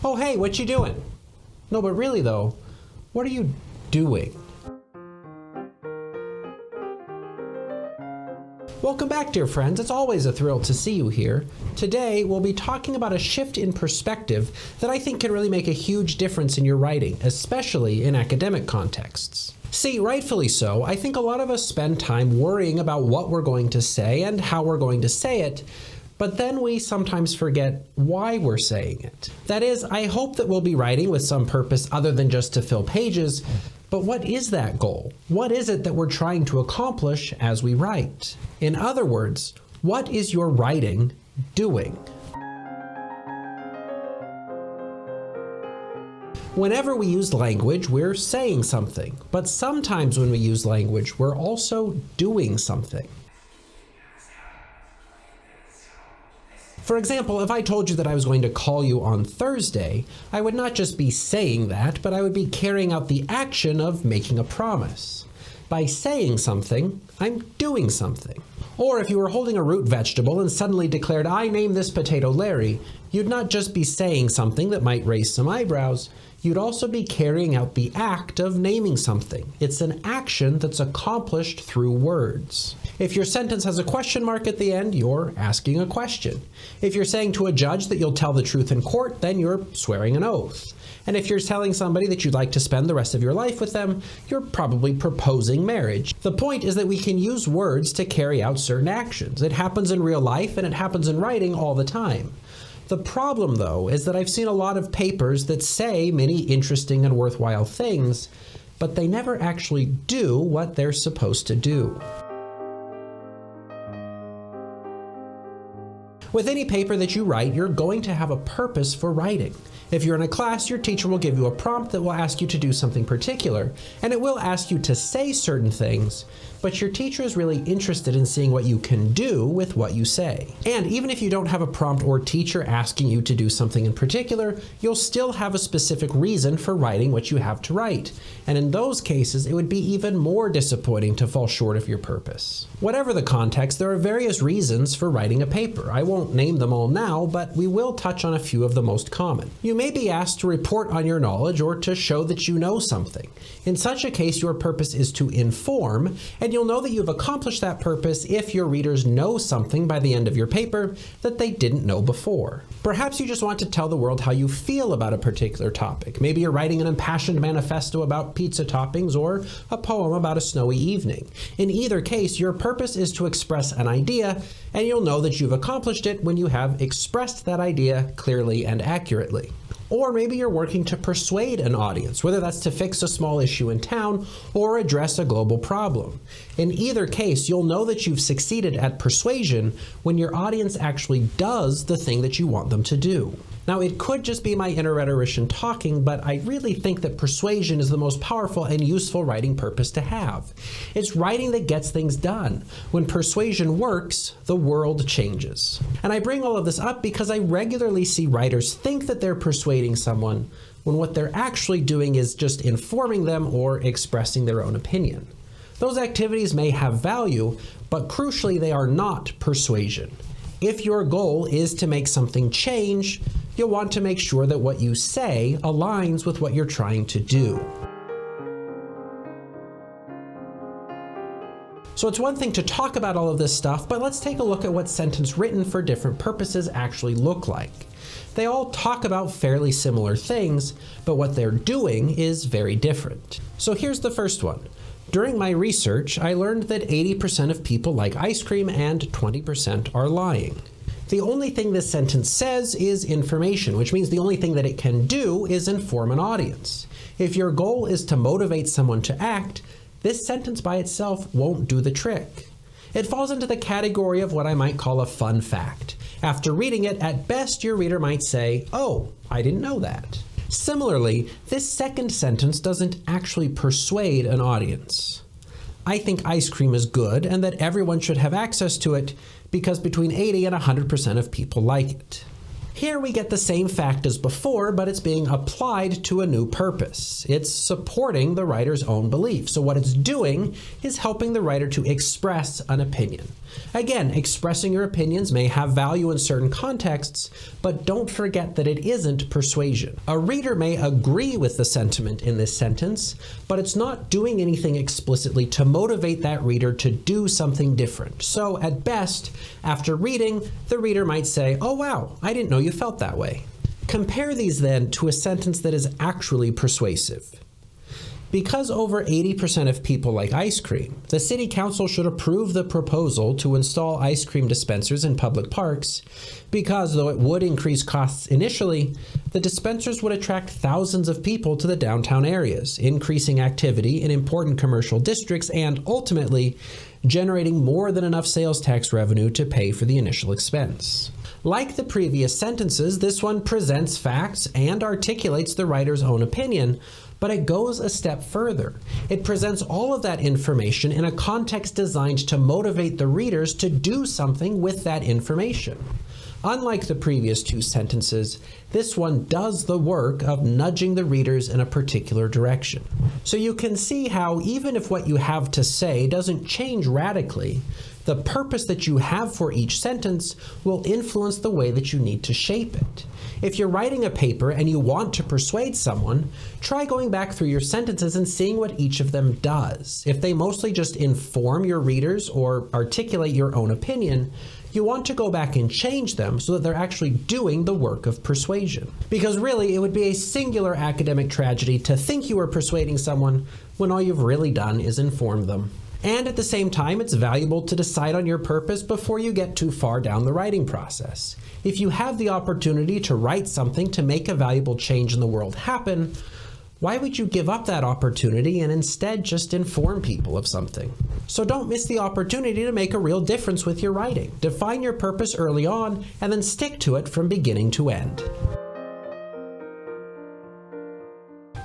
Oh, hey, what you doing? No, but really though, what are you doing? Welcome back, dear friends. It's always a thrill to see you here. Today, we'll be talking about a shift in perspective that I think can really make a huge difference in your writing, especially in academic contexts. See, rightfully so, I think a lot of us spend time worrying about what we're going to say and how we're going to say it, but then we sometimes forget why we're saying it. That is, I hope that we'll be writing with some purpose other than just to fill pages, but what is that goal? What is it that we're trying to accomplish as we write? In other words, what is your writing doing? Whenever we use language, we're saying something, but sometimes when we use language, we're also doing something. For example, if I told you that I was going to call you on Thursday, I would not just be saying that, but I would be carrying out the action of making a promise. By saying something, I'm doing something. Or if you were holding a root vegetable and suddenly declared, "I name this potato Larry," you'd not just be saying something that might raise some eyebrows, you'd also be carrying out the act of naming something. It's an action that's accomplished through words. If your sentence has a question mark at the end, you're asking a question. If you're saying to a judge that you'll tell the truth in court, then you're swearing an oath. And if you're telling somebody that you'd like to spend the rest of your life with them, you're probably proposing marriage. The point is that we can use words to carry out certain actions. It happens in real life and it happens in writing all the time. The problem, though, is that I've seen a lot of papers that say many interesting and worthwhile things, but they never actually do what they're supposed to do. With any paper that you write, you're going to have a purpose for writing. If you're in a class, your teacher will give you a prompt that will ask you to do something particular, and it will ask you to say certain things, but your teacher is really interested in seeing what you can do with what you say. And even if you don't have a prompt or teacher asking you to do something in particular, you'll still have a specific reason for writing what you have to write. And in those cases, it would be even more disappointing to fall short of your purpose. Whatever the context, there are various reasons for writing a paper. I won't name them all now, but we will touch on a few of the most common. You may be asked to report on your knowledge or to show that you know something. In such a case, your purpose is to inform, and you'll know that you've accomplished that purpose if your readers know something by the end of your paper that they didn't know before. Perhaps you just want to tell the world how you feel about a particular topic. Maybe you're writing an impassioned manifesto about pizza toppings or a poem about a snowy evening. In either case, your purpose is to express an idea, and you'll know that you've accomplished it when you have expressed that idea clearly and accurately. Or maybe you're working to persuade an audience, whether that's to fix a small issue in town or address a global problem. In either case, you'll know that you've succeeded at persuasion when your audience actually does the thing that you want them to do. Now, it could just be my inner rhetorician talking, but I really think that persuasion is the most powerful and useful writing purpose to have. It's writing that gets things done. When persuasion works, the world changes. And I bring all of this up because I regularly see writers think that they're persuading someone when what they're actually doing is just informing them or expressing their own opinion. Those activities may have value, but crucially, they are not persuasion. If your goal is to make something change, you'll want to make sure that what you say aligns with what you're trying to do. So it's one thing to talk about all of this stuff, but let's take a look at what sentence written for different purposes actually look like. They all talk about fairly similar things, but what they're doing is very different. So here's the first one. During my research, I learned that 80% of people like ice cream and 20% are lying. The only thing this sentence says is information, which means the only thing that it can do is inform an audience. If your goal is to motivate someone to act, this sentence by itself won't do the trick. It falls into the category of what I might call a fun fact. After reading it, at best your reader might say, "Oh, I didn't know that." Similarly, this second sentence doesn't actually persuade an audience. I think ice cream is good and that everyone should have access to it because between 80 and 100% of people like it. Here we get the same fact as before, but it's being applied to a new purpose. It's supporting the writer's own belief. So what it's doing is helping the writer to express an opinion. Again, expressing your opinions may have value in certain contexts, but don't forget that it isn't persuasion. A reader may agree with the sentiment in this sentence, but it's not doing anything explicitly to motivate that reader to do something different. So at best, after reading, the reader might say, "Oh wow, I didn't know you felt that way." Compare these then to a sentence that is actually persuasive. Because over 80% of people like ice cream, the City Council should approve the proposal to install ice cream dispensers in public parks, because though it would increase costs initially, the dispensers would attract thousands of people to the downtown areas, increasing activity in important commercial districts and, ultimately, generating more than enough sales tax revenue to pay for the initial expense. Like the previous sentences, this one presents facts and articulates the writer's own opinion, but it goes a step further. It presents all of that information in a context designed to motivate the readers to do something with that information. Unlike the previous two sentences, this one does the work of nudging the readers in a particular direction. So you can see how even if what you have to say doesn't change radically, the purpose that you have for each sentence will influence the way that you need to shape it. If you're writing a paper and you want to persuade someone, try going back through your sentences and seeing what each of them does. If they mostly just inform your readers or articulate your own opinion, you want to go back and change them so that they're actually doing the work of persuasion. Because really, it would be a singular academic tragedy to think you are persuading someone when all you've really done is inform them. And at the same time, it's valuable to decide on your purpose before you get too far down the writing process. If you have the opportunity to write something to make a valuable change in the world happen, why would you give up that opportunity and instead just inform people of something? So don't miss the opportunity to make a real difference with your writing. Define your purpose early on and then stick to it from beginning to end.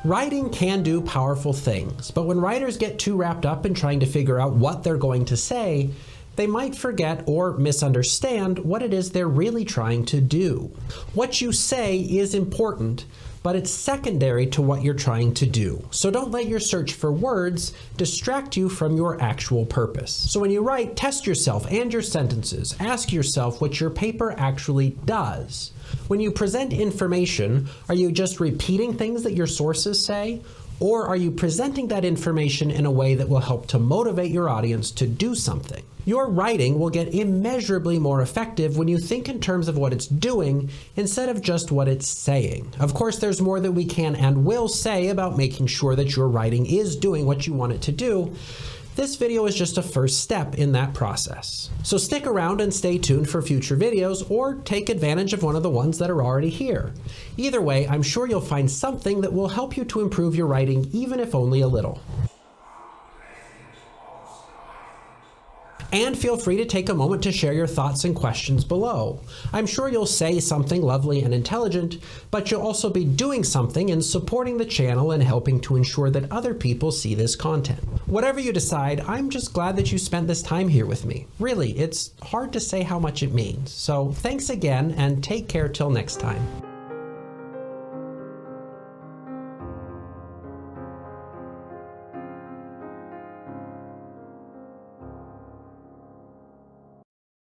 Writing can do powerful things, but when writers get too wrapped up in trying to figure out what they're going to say, they might forget or misunderstand what it is they're really trying to do. What you say is important, but it's secondary to what you're trying to do. So don't let your search for words distract you from your actual purpose. So when you write, test yourself and your sentences. Ask yourself what your paper actually does. When you present information, are you just repeating things that your sources say? Or are you presenting that information in a way that will help to motivate your audience to do something? Your writing will get immeasurably more effective when you think in terms of what it's doing instead of just what it's saying. Of course, there's more that we can and will say about making sure that your writing is doing what you want it to do. This video is just a first step in that process. So stick around and stay tuned for future videos, or take advantage of one of the ones that are already here. Either way, I'm sure you'll find something that will help you to improve your writing, even if only a little. And feel free to take a moment to share your thoughts and questions below. I'm sure you'll say something lovely and intelligent, but you'll also be doing something in supporting the channel and helping to ensure that other people see this content. Whatever you decide, I'm just glad that you spent this time here with me. Really, it's hard to say how much it means. So thanks again, and take care till next time.